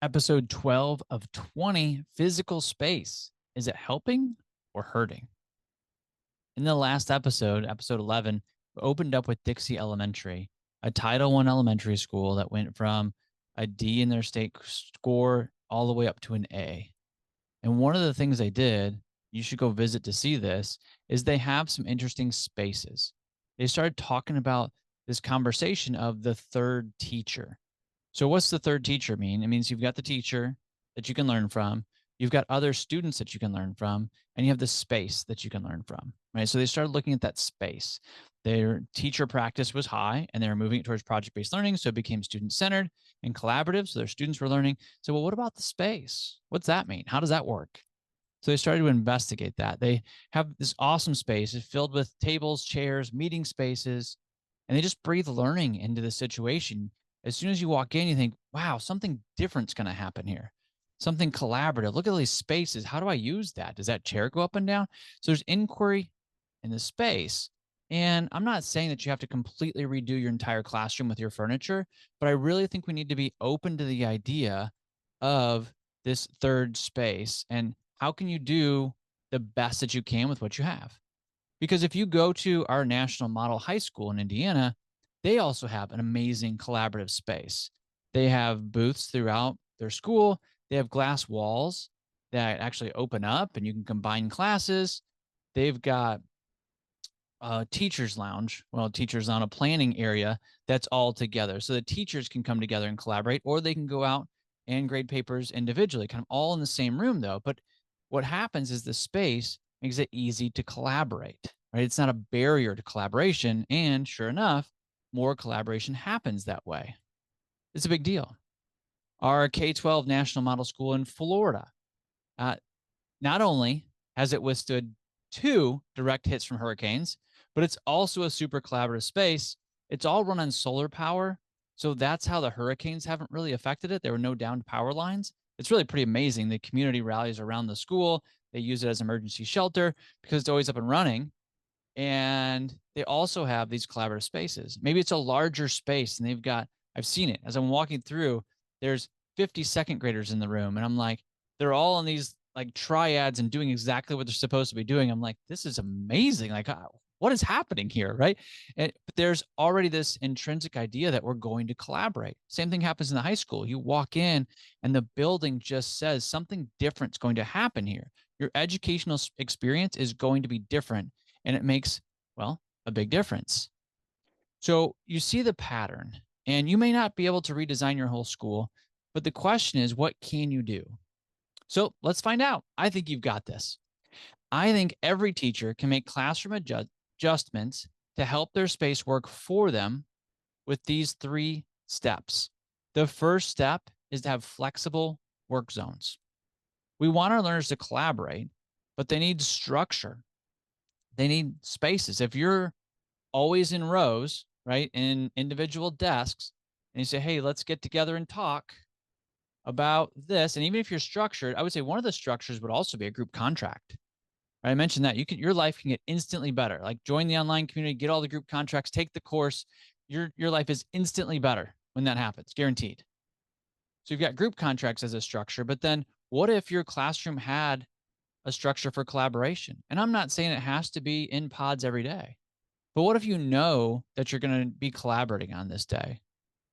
Episode 12 of 20, physical space. Is it helping or hurting? In the last episode, episode 11, we opened up with Dixie Elementary, a Title I elementary school that went from a D in their state score all the way up to an A. And one of the things they did, you should go visit to see this, is they have some interesting spaces. They started talking about this conversation of the third teacher. So what's the third teacher mean? It means you've got the teacher that you can learn from, you've got other students that you can learn from, and you have the space that you can learn from, right? So they started looking at that space. Their teacher practice was high and they were moving it towards project-based learning. So it became student-centered and collaborative. So their students were learning. So, well, what about the space? What's that mean? How does that work? So they started to investigate that. They have this awesome space. It's filled with tables, chairs, meeting spaces, and they just breathe learning into the situation. As soon as you walk in, you think, wow, something different's going to happen here. Something collaborative. Look at all these spaces. How do I use that? Does that chair go up and down? So there's inquiry in the space. And I'm not saying that you have to completely redo your entire classroom with your furniture, but I really think we need to be open to the idea of this third space and how can you do the best that you can with what you have. Because if you go to our national model high school in Indiana, they also have an amazing collaborative space. They have booths throughout their school. They have glass walls that actually open up and you can combine classes. They've got a teacher's lounge, well, teacher's lounge, a planning area that's all together. So the teachers can come together and collaborate, or they can go out and grade papers individually, kind of all in the same room though. But what happens is the space makes it easy to collaborate, right? It's not a barrier to collaboration. And sure enough, more collaboration happens that way. It's a big deal. Our K-12 National Model School in Florida, uh, not only has it withstood two direct hits from hurricanes, but it's also a super collaborative space. It's all run on solar power. So that's how the hurricanes haven't really affected it. There were no downed power lines. It's really pretty amazing. The community rallies around the school. They use it as emergency shelter because it's always up and running. And they also have these collaborative spaces. Maybe it's a larger space and they've got, I've seen it as I'm walking through, there's 50 second graders in the room. And I'm like, they're all in these like triads and doing exactly what they're supposed to be doing. I'm like, this is amazing. Like, what is happening here? Right. But there's already this intrinsic idea that we're going to collaborate. Same thing happens in the high school. You walk in and the building just says something different is going to happen here. Your educational experience is going to be different and it makes, well, a big difference. So you see the pattern, and you may not be able to redesign your whole school, but the question is, what can you do? So let's find out. I think you've got this. I think every teacher can make classroom adjustments to help their space work for them with these three steps. The first step is to have flexible work zones. We want our learners to collaborate, but they need structure. They need spaces. If you're always in rows, right, in individual desks, and you say, hey, let's get together and talk about this. And even if you're structured, I would say one of the structures would also be a group contract. Right? I mentioned that your life can get instantly better. Like join the online community, get all the group contracts, take the course. Your life is instantly better when that happens, guaranteed. So you've got group contracts as a structure, but then what if your classroom had a structure for collaboration? And I'm not saying it has to be in pods every day, but what if you know that you're going to be collaborating on this day?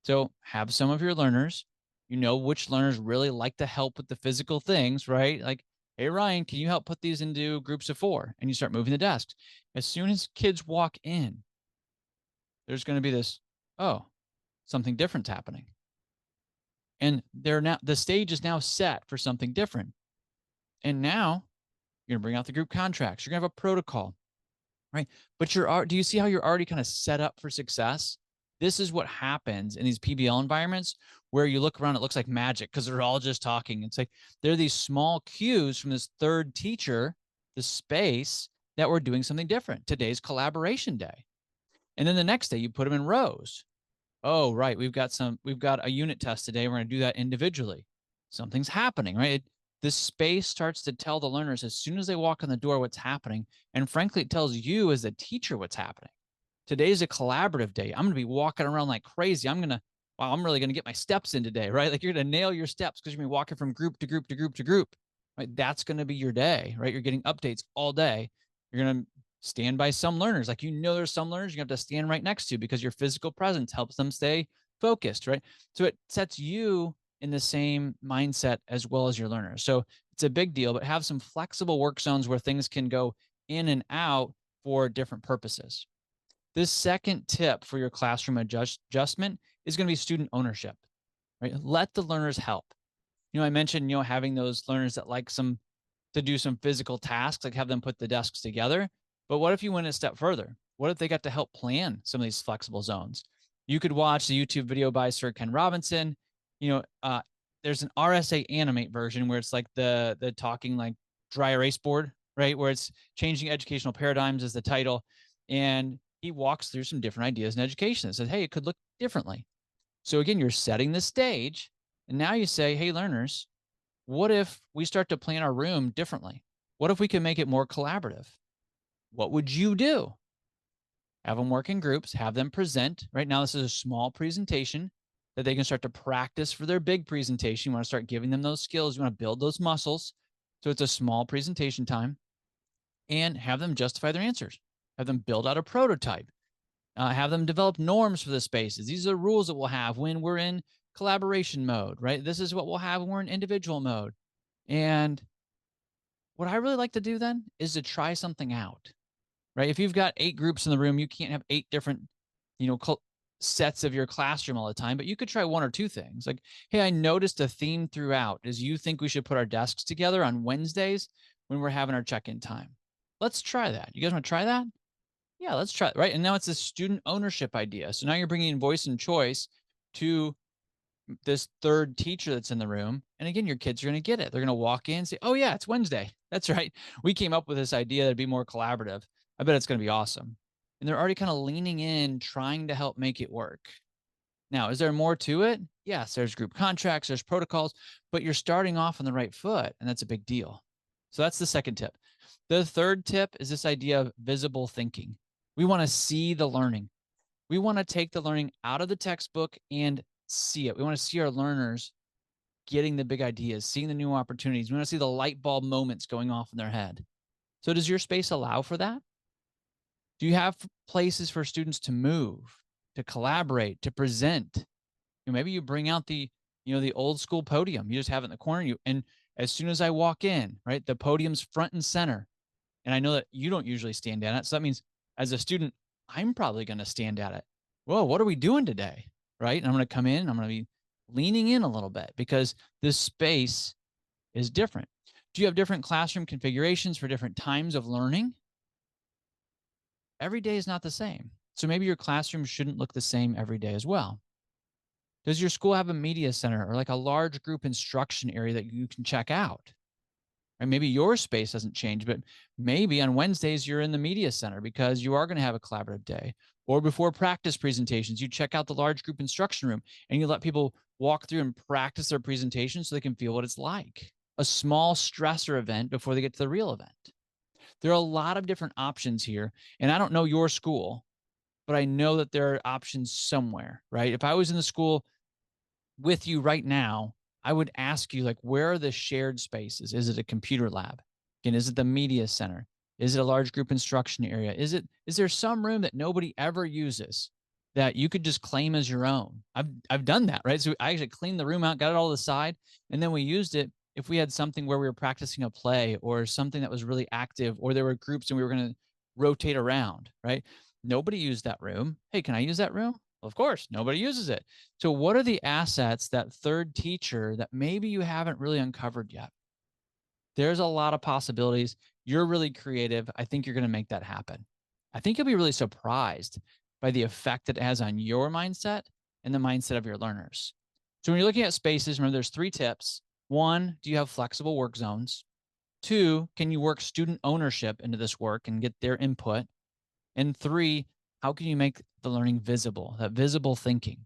So have some of your learners, you know which learners really like to help with the physical things, right? Like, hey, Ryan, can you help put these into groups of 4? And you start moving the desks. As soon as kids walk in, there's going to be this, oh, something different's happening. And they're now, the stage is now set for something different. And now you're going to bring out the group contracts. You're going to have a protocol, right? But do you see how you're already kind of set up for success? This is what happens in these PBL environments where you look around, it looks like magic because they're all just talking. It's like there are these small cues from this third teacher, the space that we're doing something different. Today's collaboration day. And then the next day you put them in rows. Oh, right. We've got a unit test today. We're going to do that individually. Something's happening, right? This space starts to tell the learners as soon as they walk in the door what's happening. And frankly, it tells you as a teacher what's happening. Today's a collaborative day. I'm going to be walking around like crazy. wow, I'm really going to get my steps in today, right? Like you're going to nail your steps because you're going to be walking from group to group to group to group, right? That's going to be your day, right? You're getting updates all day. You're going to stand by some learners. Like, there's some learners you have to stand right next to because your physical presence helps them stay focused, right? So it sets you in the same mindset as well as your learners. So it's a big deal, but have some flexible work zones where things can go in and out for different purposes. This second tip for your classroom adjustment is going to be student ownership, right? Let the learners help. I mentioned, having those learners that like to do some physical tasks, like have them put the desks together. But what if you went a step further? What if they got to help plan some of these flexible zones? You could watch the YouTube video by Sir Ken Robinson. There's an RSA Animate version where it's like the talking like dry erase board, right? Where it's changing educational paradigms is the title. And he walks through some different ideas in education that says, hey, it could look differently. So again, you're setting the stage. And now you say, hey, learners, what if we start to plan our room differently? What if we can make it more collaborative? What would you do? Have them work in groups, have them present. Right now, this is a small presentation that they can start to practice for their big presentation. You want to start giving them those skills. You want to build those muscles. So it's a small presentation time, and have them justify their answers. Have them build out a prototype. Have them develop norms for the spaces. These are the rules that we'll have when we're in collaboration mode, right? This is what we'll have when we're in individual mode. And what I really like to do then is to try something out, right? If you've got 8 groups in the room, you can't have 8 different, sets of your classroom all the time, but you could try 1 or 2 things. Like, hey, I noticed a theme throughout is you think we should put our desks together on Wednesdays when we're having our check-in time. Let's try that. You guys want to try that? Yeah, let's try it, right? And now it's a student ownership idea. So now you're bringing in voice and choice to this third teacher that's in the room. And again, your kids are going to get it. They're going to walk in and say, oh, yeah, it's Wednesday. That's right. We came up with this idea that'd be more collaborative. I bet it's going to be awesome. And they're already kind of leaning in, trying to help make it work. Now, is there more to it? Yes, there's group contracts, there's protocols, but you're starting off on the right foot, and that's a big deal. So that's the second tip. The third tip is this idea of visible thinking. We want to see the learning. We want to take the learning out of the textbook and see it. We want to see our learners getting the big ideas, seeing the new opportunities. We want to see the light bulb moments going off in their head. So does your space allow for that? Do you have places for students to move, to collaborate, to present? Maybe you bring out the old school podium. You just have it in the corner. And as soon as I walk in, right, the podium's front and center. And I know that you don't usually stand at it. So that means as a student, I'm probably going to stand at it. Whoa, what are we doing today? Right? And I'm going to come in, I'm going to be leaning in a little bit because this space is different. Do you have different classroom configurations for different times of learning? Every day is not the same. So maybe your classroom shouldn't look the same every day as well. Does your school have a media center or like a large group instruction area that you can check out? Or maybe your space doesn't change, but maybe on Wednesdays you're in the media center because you are going to have a collaborative day. Or before practice presentations, you check out the large group instruction room and you let people walk through and practice their presentation so they can feel what it's like. A small stressor event before they get to the real event. There are a lot of different options here. And I don't know your school, but I know that there are options somewhere, right? If I was in the school with you right now, I would ask you, like, where are the shared spaces? Is it a computer lab? Again, is it the media center? Is it a large group instruction area? Is there some room that nobody ever uses that you could just claim as your own? I've done that, right? So I actually cleaned the room out, got it all aside, and then we used it if we had something where we were practicing a play or something that was really active, or there were groups and we were going to rotate around, right? Nobody used that room. Hey, can I use that room? Well, of course, nobody uses it. So what are the assets, that third teacher that maybe you haven't really uncovered yet? There's a lot of possibilities. You're really creative. I think you're going to make that happen. I think you'll be really surprised by the effect that it has on your mindset and the mindset of your learners. So when you're looking at spaces, remember there's 3 tips. 1, do you have flexible work zones? 2, can you work student ownership into this work and get their input? And 3, how can you make the learning visible, that visible thinking?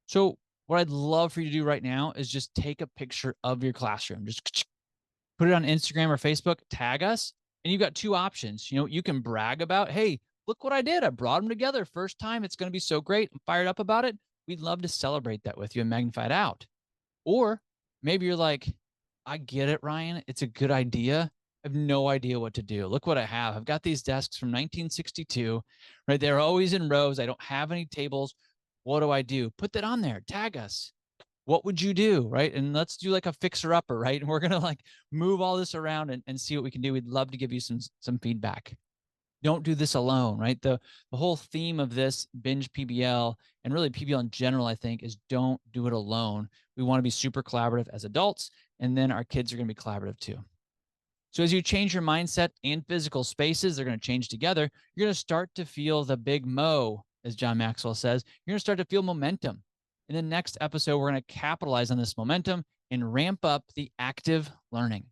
So what I'd love for you to do right now is just take a picture of your classroom. Just put it on Instagram or Facebook, tag us, and you've got 2 options. You can brag about, hey, look what I did. I brought them together. First time. It's going to be so great. I'm fired up about it. we'd love to celebrate that with you and magnify it out. Or maybe you're like, I get it, Ryan. It's a good idea. I have no idea what to do. Look what I have. I've got these desks from 1962, right? They're always in rows. I don't have any tables. What do I do? Put that on there. Tag us. What would you do? Right. And let's do like a fixer upper, right? And we're going to like move all this around and see what we can do. We'd love to give you some feedback. Don't do this alone, right? The whole theme of this binge PBL and really PBL in general, I think, is don't do it alone. We want to be super collaborative as adults, and then our kids are going to be collaborative too. So as you change your mindset and physical spaces, they're going to change together. You're going to start to feel the big mo, as John Maxwell says. You're going to start to feel momentum. In the next episode, we're going to capitalize on this momentum and ramp up the active learning.